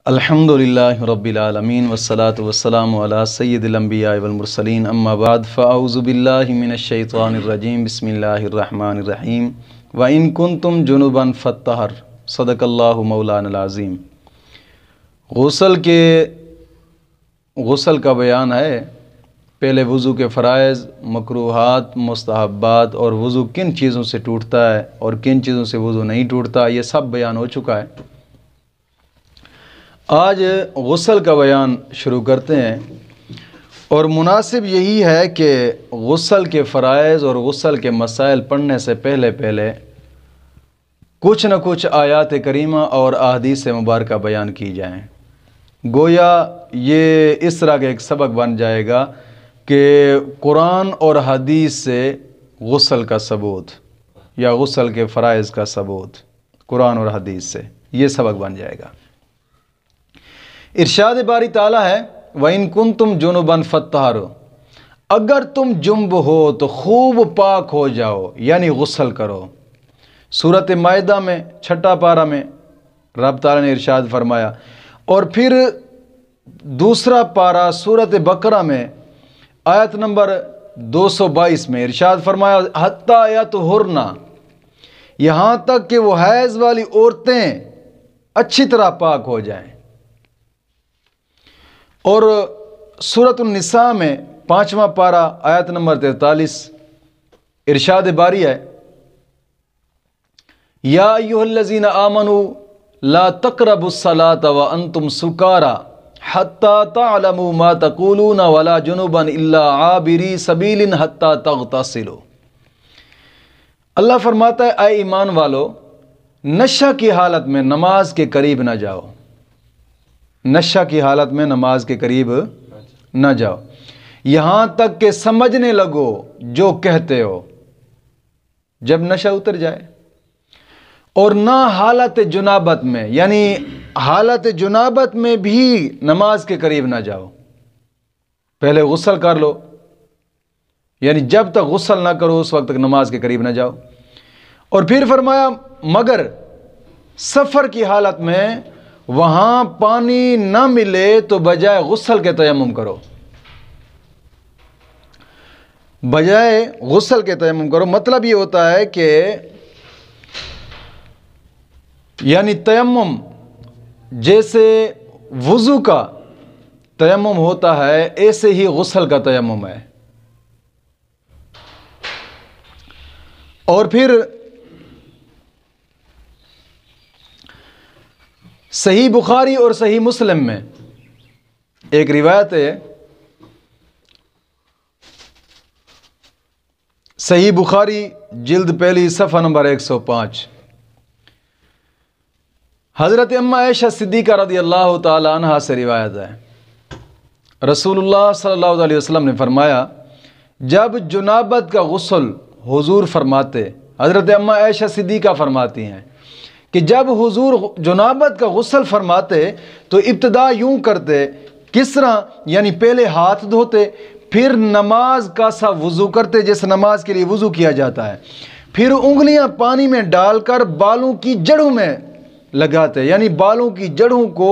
الحمدللہ رب العالمین والصلاة والسلام علی سید الانبیاء والمرسلین اما بعد فاعوذ باللہ من الشیطان الرجیم بسم اللہ الرحمن الرحیم وَإِن كُنتُمْ جُنُبًا فَاتَّهَرْ صدق اللہ مولانا العظیم۔ غسل کا بیان ہے۔ پہلے وضو کے فرائض، مکروہات، مستحبات اور وضو کن چیزوں سے ٹوٹتا ہے اور کن چیزوں سے وضو نہیں ٹوٹتا، یہ سب بیان ہو چکا ہے۔ آج غسل کا بیان شروع کرتے ہیں، اور مناسب یہی ہے کہ غسل کے فرائض اور غسل کے مسائل پڑھنے سے پہلے کچھ نہ کچھ آیات کریمہ اور احادیث مبارکہ بیان کی جائیں، گویا یہ اس طرح کا ایک سبق بن جائے گا کہ قرآن اور حدیث سے غسل کا ثبوت یا غسل کے فرائض کا ثبوت قرآن اور حدیث سے، یہ سبق بن جائے گا۔ ارشاد باری تعالیٰ ہے وَإِن كُنتُمْ جُنُبًا فَاتَّهَرُوا، اگر تم جنب ہو تو خوب پاک ہو جاؤ، یعنی غسل کرو۔ سورۃ مائدہ میں 6 پارہ میں رب تعالیٰ نے ارشاد فرمایا، اور پھر دوسرا پارہ سورۃ بقرہ میں آیت نمبر 222 میں ارشاد فرمایا حتیٰ یطہرن، یہاں تک کہ وہ حیض والی عورتیں اچھی طرح پاک ہو جائیں۔ اور سورۃ النساء میں 5واں پارہ آیت نمبر 43 ارشاد باری ہے یا ایھا الذین آمنوا لا تقربوا الصلاۃ وانتم سکارى حتی تعلموا ما تقولون ولا جنبا الا عابری سبیل حتی تغتسلوا۔ اللہ فرماتا ہے اے ایمان والو، نشہ کی حالت میں نماز کے قریب نہ جاؤ، نشہ کی حالت میں نماز کے قریب نہ جاؤ، یہاں تک کہ سمجھنے لگو جو کہتے ہو، جب نشہ اتر جائے۔ اور نہ حالت جنابت میں، یعنی حالت جنابت میں بھی نماز کے قریب نہ جاؤ، پہلے غسل کر لو، یعنی جب تک غسل نہ کرو اس وقت تک نماز کے قریب نہ جاؤ۔ اور پھر فرمایا مگر سفر کی حالت میں وہاں پانی نہ ملے تو بجائے غسل کے تیمم کرو، بجائے غسل کے تیمم کرو۔ مطلب یہ ہوتا ہے کہ یعنی تیمم جیسے وضو کا تیمم ہوتا ہے ایسے ہی غسل کا تیمم ہے۔ اور پھر صحیح بخاری اور صحیح مسلم میں ایک روایت ہے، صحیح بخاری جلد پہلی صفحہ نمبر 105، حضرت اما عائشہ صدیقہ رضی اللہ تعالی عنہا سے روایت ہے، رسول اللہ صلی اللہ علیہ وسلم نے فرمایا جب جنابت کا غسل حضور فرماتے، حضرت اما عائشہ صدیقہ فرماتی ہیں کہ جب حضور جنابت کا غسل فرماتے تو ابتدا یوں کرتے، کس طرح؟ یعنی پہلے ہاتھ دھوتے، پھر نماز کا سا وضو کرتے جیسے نماز کے لیے وضو کیا جاتا ہے، پھر انگلیاں پانی میں ڈال کر بالوں کی جڑوں میں لگاتے، یعنی بالوں کی جڑوں کو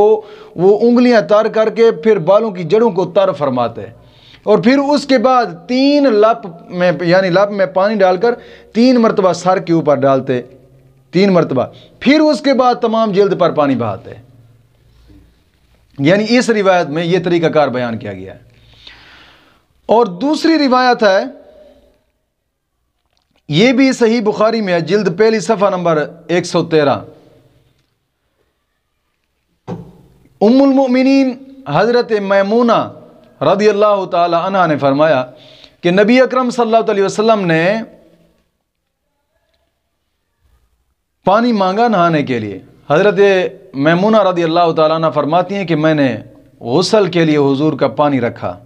وہ انگلیاں تر کر کے پھر بالوں کی جڑوں کو تر فرماتے، اور پھر اس کے بعد 3 لپ میں، یعنی لپ میں پانی ڈال کر 3 مرتبہ سر کے اوپر ڈالتے، 3 مرتبہ، پھر اس کے بعد تمام جلد پر پانی بہاتے۔ یعنی اس روایت میں یہ طریقہ کار بیان کیا گیا ہے۔ اور دوسری روایت ہے، یہ بھی صحیح بخاری میں ہے، جلد پہلی صفحہ نمبر 113، ام المؤمنین حضرت میمونہ رضی اللہ تعالی عنہا نے فرمایا کہ نبی اکرم صلی اللہ علیہ وسلم نے پانی مانگا نہانے کے لیے۔ حضرت میمونہ رضی اللہ تعالیٰ عنہ فرماتی ہیں کہ میں نے غسل کے لیے حضور کا پانی رکھا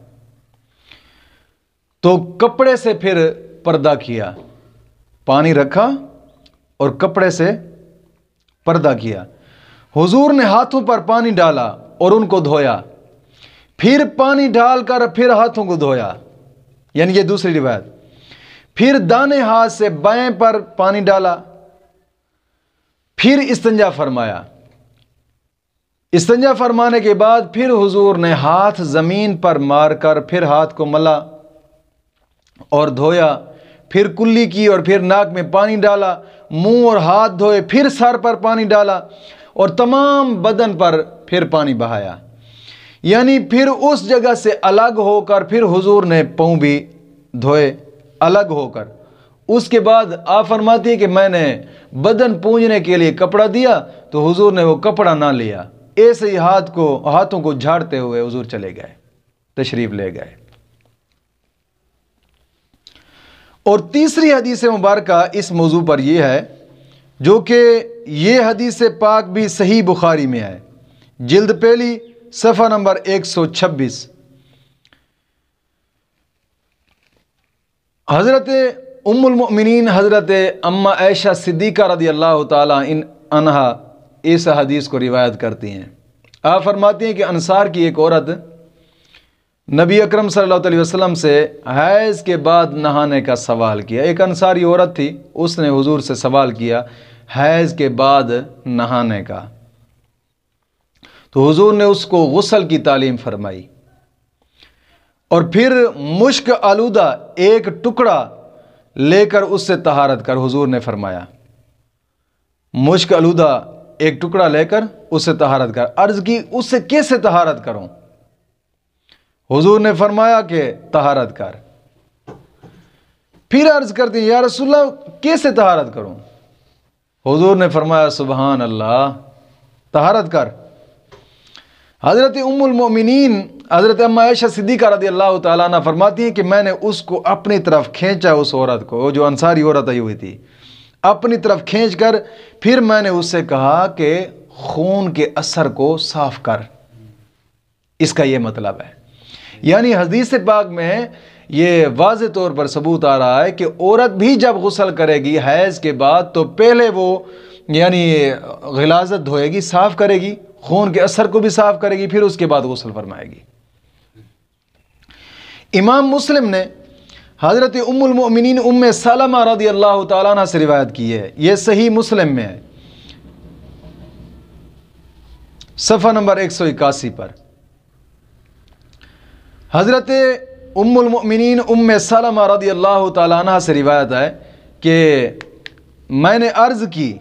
تو کپڑے سے پھر پردہ کیا، پانی رکھا اور کپڑے سے پردہ کیا، حضور نے ہاتھوں پر پانی ڈالا اور ان کو دھویا، پھر پانی ڈال کر پھر ہاتھوں کو دھویا، یعنی یہ دوسری روایت، پھر دانے ہاتھ سے بائیں پر پانی ڈالا، پھر استنجا فرمایا، استنجا فرمانے کے بعد پھر حضور نے ہاتھ زمین پر مار کر پھر ہاتھ کو ملا اور دھویا، پھر کلی کی اور پھر ناک میں پانی ڈالا، منہ اور ہاتھ دھوئے، پھر سر پر پانی ڈالا اور تمام بدن پر پھر پانی بہایا، یعنی پھر اس جگہ سے الگ ہو کر پھر حضور نے پاؤں بھی دھوئے الگ ہو کر۔ اس کے بعد آپ فرماتی ہیں کہ میں نے بدن پونجنے کے لیے کپڑا دیا تو حضور نے وہ کپڑا نہ لیا، ایسے ہی ہاتھوں کو جھاڑتے ہوئے حضور چلے گئے، تشریف لے گئے۔ اور تیسری حدیث مبارکہ اس موضوع پر یہ ہے، جو کہ یہ حدیث پاک بھی صحیح بخاری میں ہے، جلد پہلی صفحہ نمبر 126۔ حضرت ام المؤمنین حضرت اما عائشہ صدیقہ رضی اللہ تعالی عنہا اس حدیث کو روایت کرتی ہیں۔ آپ فرماتی ہیں کہ انصار کی ایک عورت نبی اکرم صلی اللہ علیہ وسلم سے حیض کے بعد نہانے کا سوال کیا۔ ایک انصاری عورت تھی، اس نے حضور سے سوال کیا حیض کے بعد نہانے کا، تو حضور نے اس کو غسل کی تعلیم فرمائی اور پھر مشک آلودہ ایک ٹکڑا لے کر اس سے طہارت کر، حضور نے فرمایا مشک آلودہ ایک ٹکڑا لے کر اس سے طہارت کر۔ عرض کی اس سے کیسے طہارت کروں؟ حضور نے فرمایا کہ طہارت کر۔ پھر عرض کرتی ہیں یا رسول اللہ کیسے طہارت کروں؟ حضور نے فرمایا سبحان اللہ، طہارت کر۔ حضرت ام المؤمنین حضرت اما عائشہ صدیقہ رضی اللہ تعالیٰ عنہ فرماتی ہیں کہ میں نے اس کو اپنی طرف کھینچا، اس عورت کو جو انصاری عورت آئی ہوئی تھی، اپنی طرف کھینچ کر پھر میں نے اس سے کہا کہ خون کے اثر کو صاف کر۔ اس کا یہ مطلب ہے، یعنی حدیث پاک میں یہ واضح طور پر ثبوت آ رہا ہے کہ عورت بھی جب غسل کرے گی حیض کے بعد تو پہلے وہ یعنی غلاظت دھوئے گی، صاف کرے گی، خون کے اثر کو بھی صاف کرے گی، پھر اس کے بعد غسل فرمائے گی۔ امام مسلم نے حضرت ام المؤمنین ام سلمہ رضی اللہ تعالیٰ عنہ سے روایت کی ہے، یہ صحیح مسلم میں ہے، صفحہ نمبر 181 پر۔ حضرت ام المؤمنین ام سلمہ رضی اللہ تعالیٰ عنہ سے روایت ہے کہ میں نے عرض کی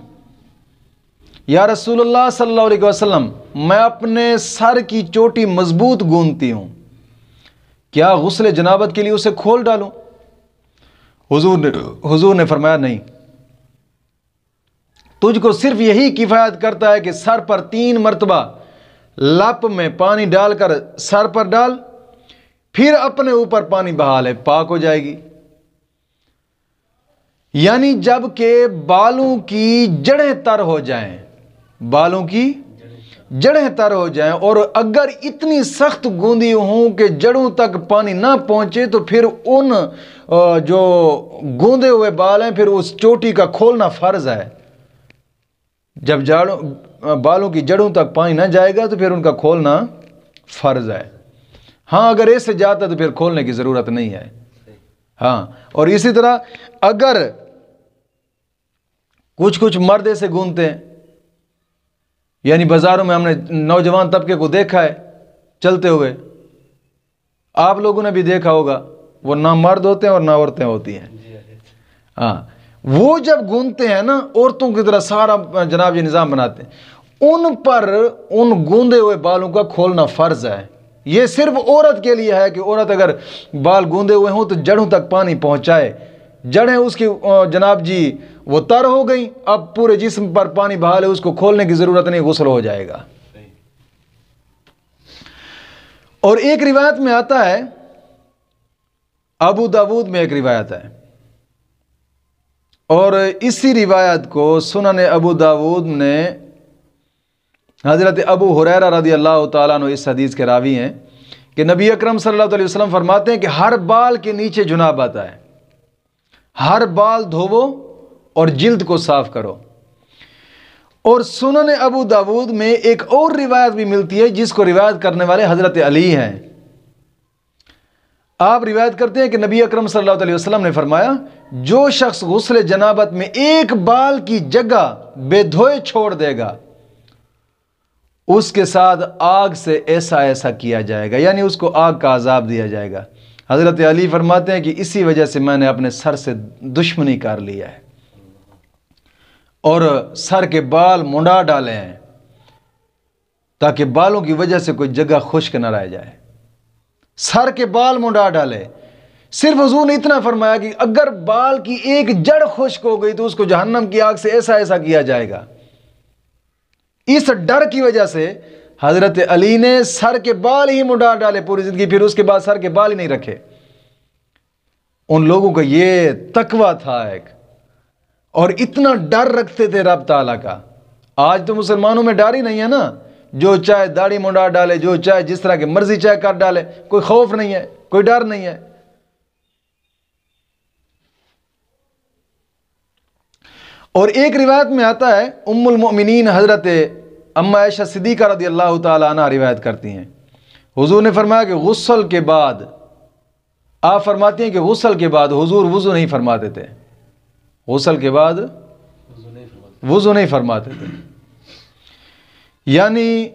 یا رسول اللہ صلی اللہ علیہ وسلم میں اپنے سر کی چوٹی مضبوط گوندتی ہوں، کیا غسل جنابت کے لیے اسے کھول ڈالوں؟ حضور نے فرمایا نہیں، تجھ کو صرف یہی کفایت کرتا ہے کہ سر پر 3 مرتبہ لپ میں پانی ڈال کر سر پر ڈال، پھر اپنے اوپر پانی بہا لے، پاک ہو جائے گی۔ یعنی جب کہ بالوں کی جڑیں تر ہو جائیں، بالوں کی جڑیں تر ہو جائیں اور اگر اتنی سخت گوندی ہوں کہ جڑوں تک پانی نہ پہنچے تو پھر ان جو گوندے ہوئے بال ہیں پھر اس چوٹی کا کھولنا فرض ہے۔ جب بالوں کی جڑوں تک پانی نہ جائے گا تو پھر ان کا کھولنا فرض ہے۔ ہاں اگر ایسے جاتا تو پھر کھولنے کی ضرورت نہیں ہے۔ ہاں، اور اسی طرح اگر کچھ مرد ایسے گوندتے ہیں، یعنی بازاروں میں ہم نے نوجوان طبقے کو دیکھا ہے چلتے ہوئے، آپ لوگوں نے بھی دیکھا ہوگا، وہ نہ مرد ہوتے ہیں اور نہ عورتیں ہوتی ہیں۔ ہاں، وہ جب گوندتے ہیں نا، عورتوں کی طرح سارا جناب یہ نظام بناتے ہیں، ان پر ان گوندے ہوئے بالوں کا کھولنا فرض ہے۔ یہ صرف عورت کے لیے ہے کہ عورت اگر بال گوندے ہوئے ہوں تو جڑوں تک پانی پہنچائے، جڑیں اس کی جناب جی وہ تر ہو گئی، اب پورے جسم پر پانی بہا لے، اس کو کھولنے کی ضرورت نہیں، غسل ہو جائے گا۔ اور ایک روایت میں آتا ہے، ابو داود میں ایک روایت ہے، اور اسی روایت کو سنن ابو داود نے حضرت ابو ہریرہ رضی اللہ تعالیٰ عنہ اس حدیث کے راوی ہیں کہ نبی اکرم صلی اللہ علیہ وسلم فرماتے ہیں کہ ہر بال کے نیچے جنابت ہے، ہر بال دھوو اور جلد کو صاف کرو۔ اور سنن ابو داود میں ایک اور روایت بھی ملتی ہے جس کو روایت کرنے والے حضرت علی ہیں۔ آپ روایت کرتے ہیں کہ نبی اکرم صلی اللہ علیہ وسلم نے فرمایا جو شخص غسل جنابت میں ایک بال کی جگہ بے دھوئے چھوڑ دے گا اس کے ساتھ آگ سے ایسا ایسا کیا جائے گا، یعنی اس کو آگ کا عذاب دیا جائے گا۔ حضرت علی فرماتے ہیں کہ اسی وجہ سے میں نے اپنے سر سے دشمنی کر لیا ہے اور سر کے بال منڈا ڈالے ہیں تاکہ بالوں کی وجہ سے کوئی جگہ خشک نہ رہ جائے۔ سر کے بال منڈا ڈالے۔ صرف حضور نے اتنا فرمایا کہ اگر بال کی ایک جڑ خشک ہو گئی تو اس کو جہنم کی آگ سے ایسا ایسا کیا جائے گا۔ اس ڈر کی وجہ سے حضرت علی نے سر کے بال ہی منڈا ڈالے پوری زندگی، پھر اس کے بعد سر کے بال ہی نہیں رکھے۔ ان لوگوں کا یہ تقویٰ تھا ایک، اور اتنا ڈر رکھتے تھے رب تعالیٰ کا۔ آج تو مسلمانوں میں ڈر ہی نہیں ہے نا، جو چاہے داڑھی منڈا ڈالے، جو چاہے جس طرح کی مرضی چاہے کر ڈالے، کوئی خوف نہیں ہے، کوئی ڈر نہیں ہے۔ اور ایک روایت میں آتا ہے، ام المؤمنین حضرت اما عائشہ صدیقہ رضی اللہ تعالی عنہ روایت کرتی ہیں، حضور نے فرمایا کہ غسل کے بعد، آپ فرماتی ہیں کہ غسل کے بعد حضور وضو نہیں فرماتے تھے، غسل کے بعد وضو نہیں فرماتے تھے۔ یعنی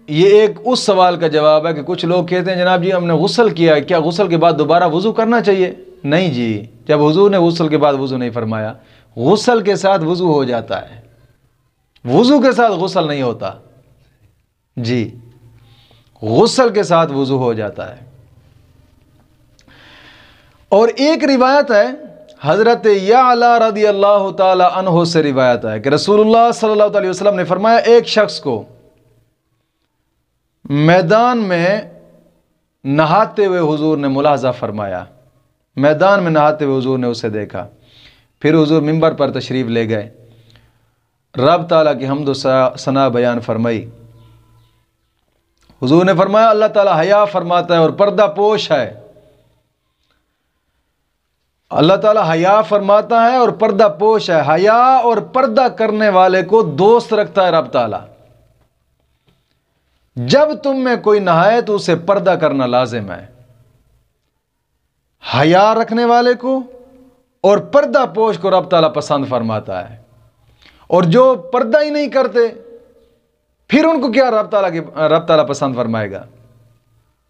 یہ ایک اس سوال کا جواب ہے کہ کچھ لوگ کہتے ہیں جناب جی ہم نے غسل کیا ہے، کیا غسل کے بعد دوبارہ وضو کرنا چاہیے؟ نہیں جی، جب حضور نے غسل کے بعد وضو نہیں فرمایا، غسل کے ساتھ وضو ہو جاتا ہے، وضو کے ساتھ غسل نہیں ہوتا جی، غسل کے ساتھ وضو ہو جاتا ہے۔ اور ایک روایت ہے حضرت یعلا رضی اللہ تعالی عنہ سے روایت ہے کہ رسول اللہ صلی اللہ علیہ وسلم نے فرمایا، ایک شخص کو میدان میں نہاتے ہوئے حضور نے ملاحظہ فرمایا، میدان میں نہاتے ہوئے حضور نے اسے دیکھا، پھر حضور منبر پر تشریف لے گئے، رب تعالیٰ کی حمد و ثنا بیان فرمائی۔ حضور نے فرمایا اللہ تعالیٰ حیا فرماتا ہے اور پردہ پوش ہے، اللہ تعالیٰ حیا فرماتا ہے اور پردہ پوش ہے، حیا اور پردہ کرنے والے کو دوست رکھتا ہے رب تعالیٰ۔ جب تم میں کوئی نہائے تو اسے پردہ کرنا لازم ہے، حیا رکھنے والے کو اور پردہ پوش کو رب تعالیٰ پسند فرماتا ہے، اور جو پردہ ہی نہیں کرتے پھر ان کو کیا رب تعالیٰ پسند فرمائے گا؟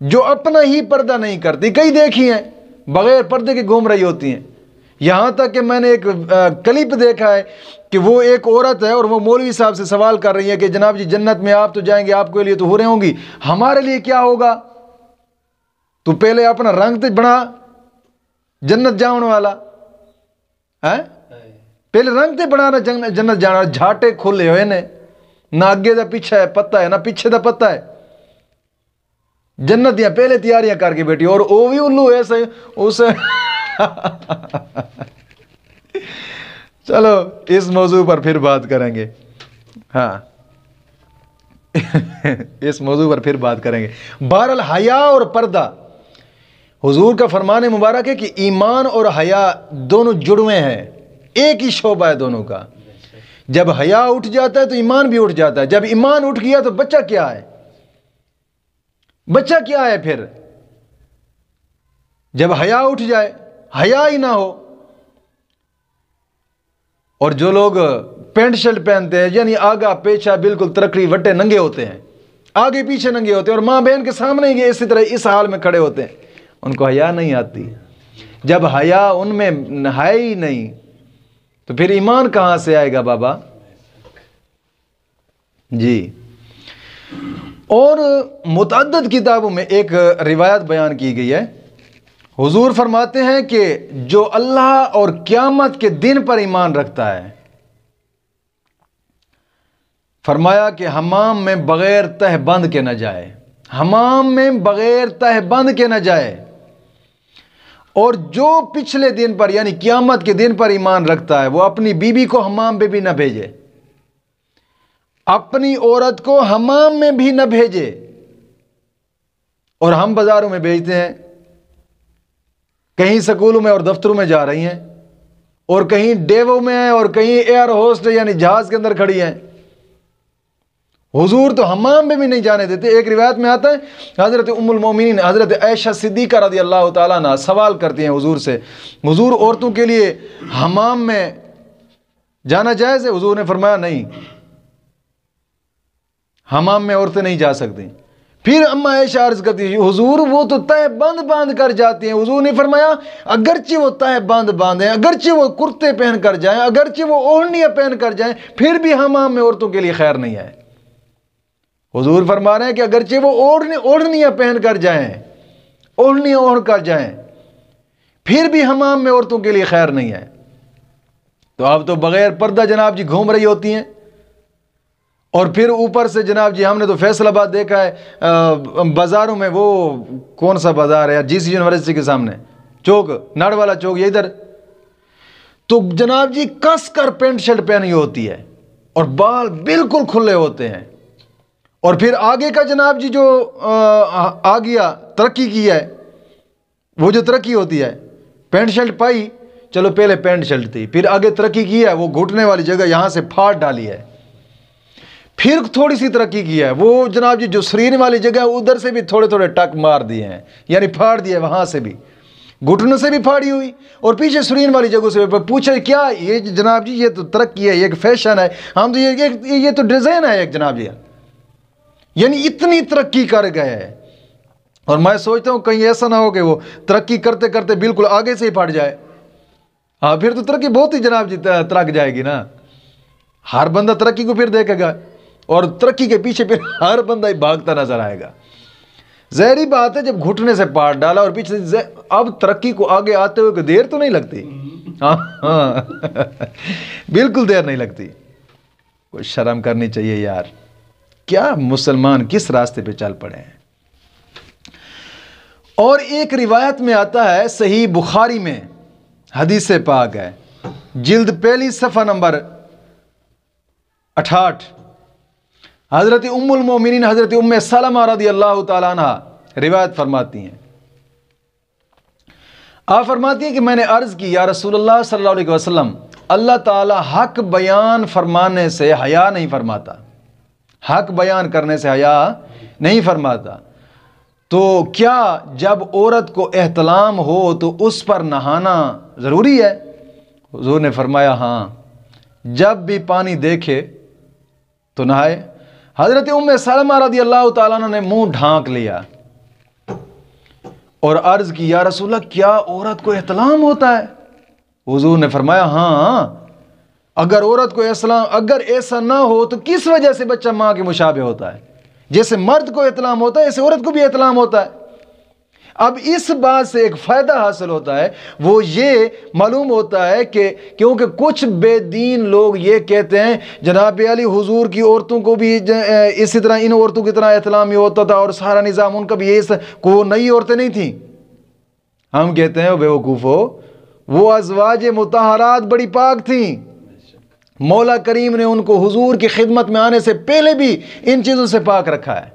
جو اپنا ہی پردہ نہیں کرتی، کئی دیکھی ہیں بغیر پردے کے گھوم رہی ہوتی ہیں، یہاں تک کہ میں نے ایک کلپ دیکھا ہے کہ وہ ایک عورت ہے اور وہ مولوی صاحب سے سوال کر رہی ہے کہ جناب جی جنت میں آپ تو جائیں گے، آپ کے لیے تو حوریں ہوں گی، ہمارے لیے کیا ہوگا؟ تو پہلے اپنا رنگ تو بنا جنت جاؤن والا ہے، پہلے رنگ تے بنانا جنت جانا، جھاٹے کھلے ہوئے نے، نہ اگے دا پیچھے ہے پتہ ہے، نہ پیچھے دا پتہ ہے، جنت دیا پہلے تیاریاں کر کے بیٹھی، اور وہ بھی الو ایسے اسے چلو اس موضوع پر پھر بات کریں گے، ہاں اس موضوع پر پھر بات کریں گے۔ بہرحال حیا اور پردہ، حضور کا فرمان مبارک ہے کہ ایمان اور حیا دونوں جڑوے ہیں، ایک ہی شعبہ ہے دونوں کا۔ جب حیا اٹھ جاتا ہے تو ایمان بھی اٹھ جاتا ہے، جب ایمان اٹھ گیا تو بچہ کیا ہے؟ بچہ کیا ہے پھر؟ جب حیا اٹھ جائے، حیا ہی نہ ہو، اور جو لوگ پینٹ شرٹ پہنتے ہیں یعنی آگا پیچھا بالکل ترکڑی وٹے ننگے ہوتے ہیں، آگے پیچھے ننگے ہوتے ہیں، اور ماں بہن کے سامنے یہ اسی طرح اس حال میں کھڑے ہوتے ہیں، ان کو حیا نہیں آتی۔ جب حیا ان میں ہے ہی نہیں تو پھر ایمان کہاں سے آئے گا بابا جی۔ اور متعدد کتابوں میں ایک روایت بیان کی گئی ہے، حضور فرماتے ہیں کہ جو اللہ اور قیامت کے دن پر ایمان رکھتا ہے، فرمایا کہ حمام میں بغیر تہ بند کے نہ جائے، حمام میں بغیر تہ بند کے نہ جائے، اور جو پچھلے دن پر یعنی قیامت کے دن پر ایمان رکھتا ہے وہ اپنی بیوی کو حمام میں بھی نہ بھیجے، اپنی عورت کو حمام میں بھی نہ بھیجے۔ اور ہم بازاروں میں بھیجتے ہیں، کہیں سکولوں میں اور دفتروں میں جا رہی ہیں، اور کہیں ڈیووں میں ہیں، اور کہیں ایئر ہوسٹ یعنی جہاز کے اندر کھڑی ہیں، حضور تو حمام میں بھی نہیں جانے دیتے۔ ایک روایت میں آتا ہے حضرت ام المومنین حضرت عائشہ صدیقہ رضی اللہ تعالیٰ عنہ سوال کرتی ہیں حضور سے، حضور عورتوں کے لیے حمام میں جانا جائز ہے؟ حضور نے فرمایا نہیں، حمام میں عورتیں نہیں جا سکتی. پھر اما عائشہ عرض کرتی ہے حضور وہ تو تہ باندھ کر جاتی ہیں. حضور نے فرمایا اگرچہ وہ تہ باندھیں، اگرچہ وہ کرتے پہن کر جائیں، اگرچہ وہ اوڑھنیاں پہن کر جائیں، پھر بھی حمام میں عورتوں کے لیے خیر نہیں ہے. حضور فرما رہے ہیں کہ اگرچہ وہ اوڑھنیاں پہن کر جائیں، اوڑھنیاں اوڑھ کر جائیں، پھر بھی حمام میں عورتوں کے لیے خیر نہیں ہے. تو آپ تو بغیر پردہ جناب جی گھوم رہی ہوتی ہیں، اور پھر اوپر سے جناب جی ہم نے تو فیصل آباد دیکھا ہے بازاروں میں، وہ کون سا بازار ہے جی سی یونیورسٹی کے سامنے چوک، ناڑ والا چوک، یہ ادھر، تو جناب جی کس کر پینٹ شرٹ پہنی ہوتی ہے اور بال بالکل کھلے ہوتے ہیں. اور پھر آگے کا جناب جی جو آ گیا ترقی کی ہے، وہ جو ترقی ہوتی ہے پینٹ شرٹ پائی، چلو پہلے پینٹ شرٹ تھی، پھر آگے ترقی کی ہے، وہ گھٹنے والی جگہ یہاں سے پھاڑ ڈالی ہے. پھر تھوڑی سی ترقی کی ہے، وہ جناب جی جو سرین والی جگہ ادھر سے بھی تھوڑے تھوڑے ٹک مار دیے ہیں، یعنی پھاڑ دیے، وہاں سے بھی گھٹنوں سے بھی پھاڑی ہوئی، اور پیچھے سرین والی جگہوں سے بھی. پوچھے کیا یہ جناب جی یہ تو ترقی ہے، یہ ایک فیشن ہے، ہم تو یہ تو ڈیزائن ہے ایک جناب جی، یعنی اتنی ترقی کر گئے ہیں. اور میں سوچتا ہوں کہیں ایسا نہ ہو کہ وہ ترقی کرتے کرتے بالکل آگے سے ہی پھٹ جائے. ہاں پھر تو ترقی بہت ہی جناب جی ترق جائے گی نا. ہر بندہ ترقی کو پھر دیکھے گا، اور ترقی کے پیچھے پھر ہر بندہ ہی بھاگتا نظر آئے گا. ظاہری بات ہے جب گھٹنے سے پاٹ ڈالا اور پیچھے سے، اب ترقی کو آگے آتے ہوئے دیر تو نہیں لگتی. ہاں بالکل دیر نہیں لگتی. کوئی شرم کرنی چاہیے یار، کیا مسلمان کس راستے پہ چل پڑے ہیں. اور ایک روایت میں آتا ہے صحیح بخاری میں، حدیث پاک ہے، جلد پہلی صفحہ نمبر 68، حضرت ام المومنین حضرت ام سلمہ رضی اللہ تعالیٰ عنہ روایت فرماتی ہیں. آپ فرماتی ہیں کہ میں نے عرض کی یا رسول اللہ صلی اللہ علیہ وسلم، اللہ تعالیٰ حق بیان فرمانے سے حیا نہیں فرماتا، حق بیان کرنے سے حیا نہیں فرماتا، تو کیا جب عورت کو احتلام ہو تو اس پر نہانا ضروری ہے؟ حضور نے فرمایا ہاں، جب بھی پانی دیکھے تو نہائے. حضرت ام سلمہ رضی اللہ تعالیٰ عنہ نے منہ ڈھانک لیا اور عرض کی یا رسول اللہ کیا عورت کو احتلام ہوتا ہے؟ حضور نے فرمایا ہاں، اگر عورت کو اگر ایسا نہ ہو تو کس وجہ سے بچہ ماں کے مشابہ ہوتا ہے؟ جیسے مرد کو احتلام ہوتا ہے ایسے عورت کو بھی احتلام ہوتا ہے. اب اس بات سے ایک فائدہ حاصل ہوتا ہے، وہ یہ معلوم ہوتا ہے کہ کیونکہ کچھ بے دین لوگ یہ کہتے ہیں جناب علی حضور کی عورتوں کو بھی اسی طرح ان عورتوں کی طرح احتلام ہی ہوتا تھا، اور سارا نظام ان کا بھی یہ کو نئی عورتیں نہیں تھیں. ہم کہتے ہیں بے وقوفو، وہ ازواج مطہرات بڑی پاک تھیں. مولا کریم نے ان کو حضور کی خدمت میں آنے سے پہلے بھی ان چیزوں سے پاک رکھا ہے،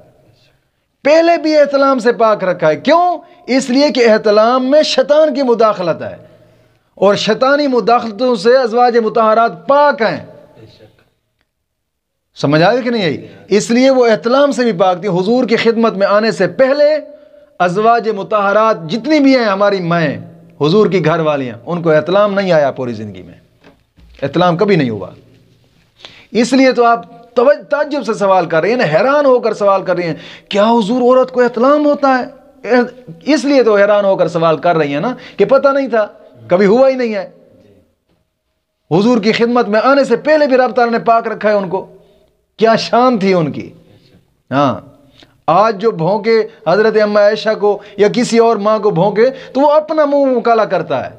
پہلے بھی احتلام سے پاک رکھا ہے. کیوں؟ اس لیے کہ احتلام میں شیطان کی مداخلت ہے، اور شیطانی مداخلتوں سے ازواج مطہرات پاک ہیں. سمجھ آئے کہ نہیں آئی؟ اس لیے وہ احتلام سے بھی پاک تھی. حضور کی خدمت میں آنے سے پہلے ازواج مطہرات جتنی بھی ہیں ہماری مائیں، حضور کی گھر والیاں، ان کو احتلام نہیں آیا پوری زندگی میں، احتلام کبھی نہیں ہوا. اس لیے تو آپ تعجب سے سوال کر رہے ہیں نا، حیران ہو کر سوال کر رہے ہیں کیا حضور عورت کو احتلام ہوتا ہے؟ اس لیے تو حیران ہو کر سوال کر رہی ہیں نا کہ پتہ نہیں تھا، کبھی ہوا ہی نہیں ہے. حضور کی خدمت میں آنے سے پہلے بھی رب تعالیٰ نے پاک رکھا ہے ان کو. کیا شان تھی ان کی. ہاں آج جو بھونکے حضرت اما عائشہ کو یا کسی اور ماں کو بھونکے تو وہ اپنا منہ کالا کرتا ہے.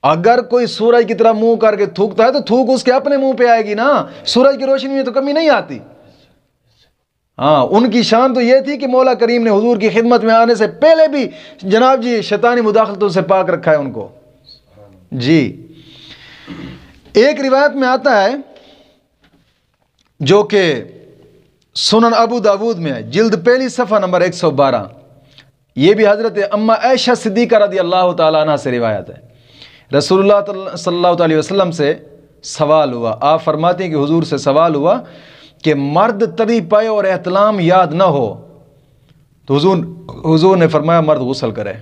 اگر کوئی سورج کی طرح منہ کر کے تھوکتا ہے تو تھوک اس کے اپنے منہ پہ آئے گی نا، سورج کی روشنی میں تو کمی نہیں آتی. ہاں ان کی شان تو یہ تھی کہ مولا کریم نے حضور کی خدمت میں آنے سے پہلے بھی جناب جی شیطانی مداخلتوں سے پاک رکھا ہے ان کو. جی ایک روایت میں آتا ہے جو کہ سنن ابو داود میں ہے، جلد پہلی صفحہ نمبر 112، یہ بھی حضرت اما عائشہ صدیقہ رضی اللہ تعالیٰ عنہ سے روایت ہے. رسول اللہ صلی اللہ علیہ وسلم سے سوال ہوا، آپ فرماتے ہیں کہ حضور سے سوال ہوا کہ مرد تری پائے اور احتلام یاد نہ ہو تو حضور نے فرمایا مرد غسل کرے.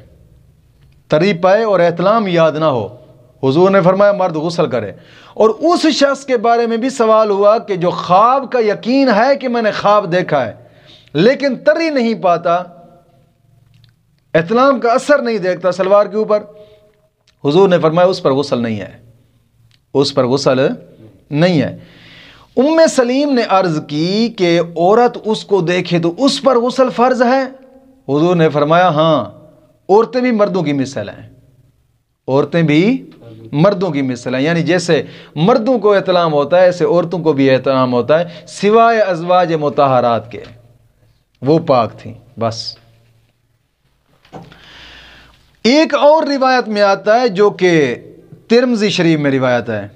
تری پائے اور احتلام یاد نہ ہو حضور نے فرمایا مرد غسل کرے. اور اس شخص کے بارے میں بھی سوال ہوا کہ جو خواب کا یقین ہے کہ میں نے خواب دیکھا ہے لیکن تری نہیں پاتا، احتلام کا اثر نہیں دیکھتا سلوار کے اوپر. حضور نے فرمایا اس پر غسل نہیں ہے، اس پر غسل نہیں ہے. ام سلیم نے عرض کی کہ عورت اس کو دیکھے تو اس پر غسل فرض ہے؟ حضور نے فرمایا ہاں، عورتیں بھی مردوں کی مثل ہیں، عورتیں بھی مردوں کی مثل ہیں. یعنی جیسے مردوں کو احتلام ہوتا ہے ایسے عورتوں کو بھی احتلام ہوتا ہے، سوائے ازواج مطہرات کے، وہ پاک تھیں بس. ایک اور روایت میں آتا ہے جو کہ ترمذی شریف میں روایت ہے،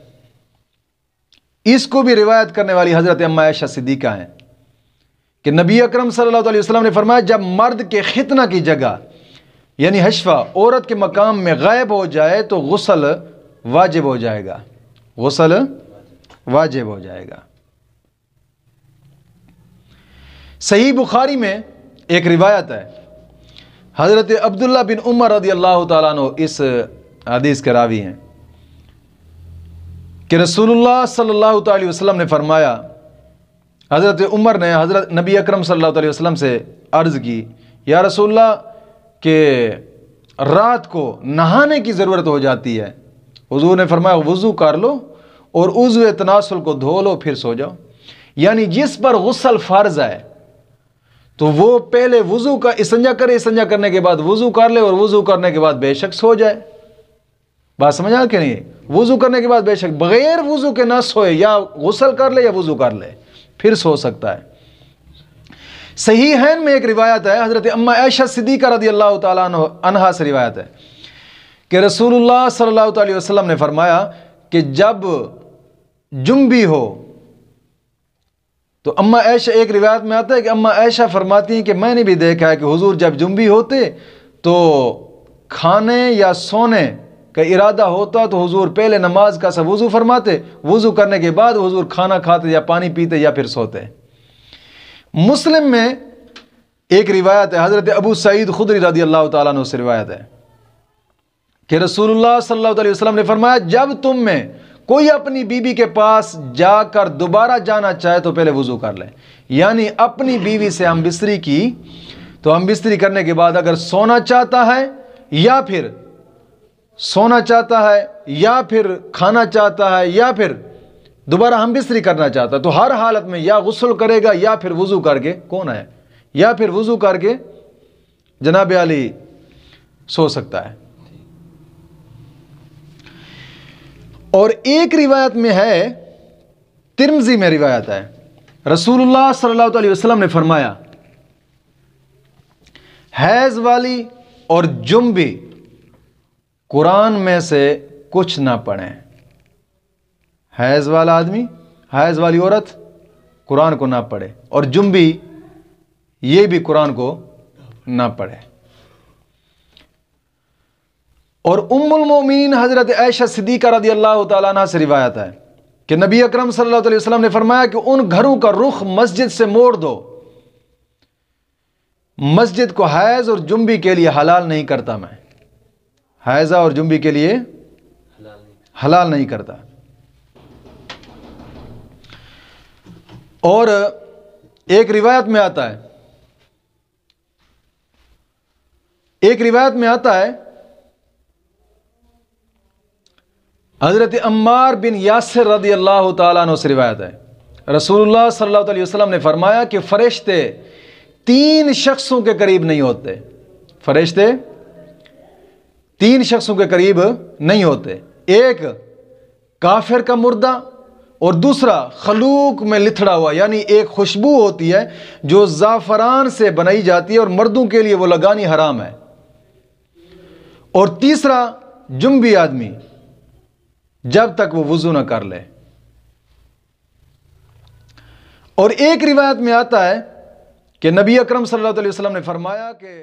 اس کو بھی روایت کرنے والی حضرت ام عائشہ صدیقہ ہیں کہ نبی اکرم صلی اللہ علیہ وسلم نے فرمایا جب مرد کے ختنہ کی جگہ یعنی حشفہ عورت کے مقام میں غائب ہو جائے تو غسل واجب ہو جائے گا، غسل واجب ہو جائے گا. صحیح بخاری میں ایک روایت ہے، حضرت عبداللہ بن عمر رضی اللہ تعالیٰ عنہ اس حدیث کے راوی ہیں کہ رسول اللہ صلی اللہ تعالی وسلم نے فرمایا، حضرت عمر نے حضرت نبی اکرم صلی اللہ علیہ وسلم سے عرض کی یا رسول اللہ کہ رات کو نہانے کی ضرورت ہو جاتی ہے. حضور نے فرمایا وضو کر لو اور عضو تناسل کو دھو لو پھر سو جاؤ. یعنی جس پر غسل فرض ہے تو وہ پہلے وضو کا استنجا کرے، استنجا کرنے کے بعد وضو کر لے اور وضو کرنے کے بعد بے شک سو جائے. بات سمجھا کہ نہیں؟ وضو کرنے کے بعد بے شک بغیر وضو کے نہ سوئے، یا غسل کر لے یا وضو کر لے پھر سو سکتا ہے. صحیحین میں ایک روایت ہے، حضرت ام عائشہ صدیقہ رضی اللہ تعالیٰ عنہا سے روایت ہے کہ رسول اللہ صلی اللہ علیہ وسلم نے فرمایا کہ جب جنبی ہو تو اما عائشہ، ایک روایت میں آتا ہے کہ اما عائشہ فرماتی ہیں کہ میں نے بھی دیکھا ہے کہ حضور جب جنبی ہوتے تو کھانے یا سونے کا ارادہ ہوتا تو حضور پہلے نماز کا سا وضو فرماتے، وضو کرنے کے بعد حضور کھانا کھاتے یا پانی پیتے یا پھر سوتے. مسلم میں ایک روایت ہے، حضرت ابو سعید خدری رضی اللہ تعالیٰ عنہ سے روایت ہے کہ رسول اللہ صلی اللہ علیہ وسلم نے فرمایا جب تم میں کوئی اپنی بیوی کے پاس جا کر دوبارہ جانا چاہے تو پہلے وضو کر لے. یعنی اپنی بیوی سے ہم بستری کی تو ہم بستری کرنے کے بعد اگر سونا چاہتا ہے یا پھر سونا چاہتا ہے یا پھر کھانا چاہتا ہے یا پھر دوبارہ ہم بستری کرنا چاہتا ہے تو ہر حالت میں یا غسل کرے گا یا پھر وضو کر کے کون ہے یا پھر وضو کر کے جناب علی سو سکتا ہے. اور ایک روایت میں ہے، ترمذی میں روایت ہے، رسول اللہ صلی اللہ علیہ وسلم نے فرمایا حیض والی اور جنبی قرآن میں سے کچھ نہ پڑھیں. حیض والا آدمی، حیض والی عورت قرآن کو نہ پڑھے اور جنبی یہ بھی قرآن کو نہ پڑھے. اور ام المومنین حضرت عائشہ صدیقہ رضی اللہ تعالیٰ عنہ سے روایت ہے کہ نبی اکرم صلی اللہ علیہ وسلم نے فرمایا کہ ان گھروں کا رخ مسجد سے موڑ دو، مسجد کو حیض اور جنبی کے لیے حلال نہیں کرتا، میں حیضہ اور جنبی کے لیے حلال نہیں کرتا. اور ایک روایت میں آتا ہے، ایک روایت میں آتا ہے حضرت عمار بن یاسر رضی اللہ تعالیٰ عنہ سے روایت ہے، رسول اللہ صلی اللہ علیہ وسلم نے فرمایا کہ فرشتے 3 شخصوں کے قریب نہیں ہوتے، فرشتے 3 شخصوں کے قریب نہیں ہوتے. ایک کافر کا مردہ اور دوسرا خلوق میں لتھڑا ہوا، یعنی ایک خوشبو ہوتی ہے جو زعفران سے بنائی جاتی ہے اور مردوں کے لیے وہ لگانی حرام ہے. اور تیسرا جنبی آدمی جب تک وہ وضو نہ کر لے. اور ایک روایت میں آتا ہے کہ نبی اکرم صلی اللہ علیہ وسلم نے فرمایا کہ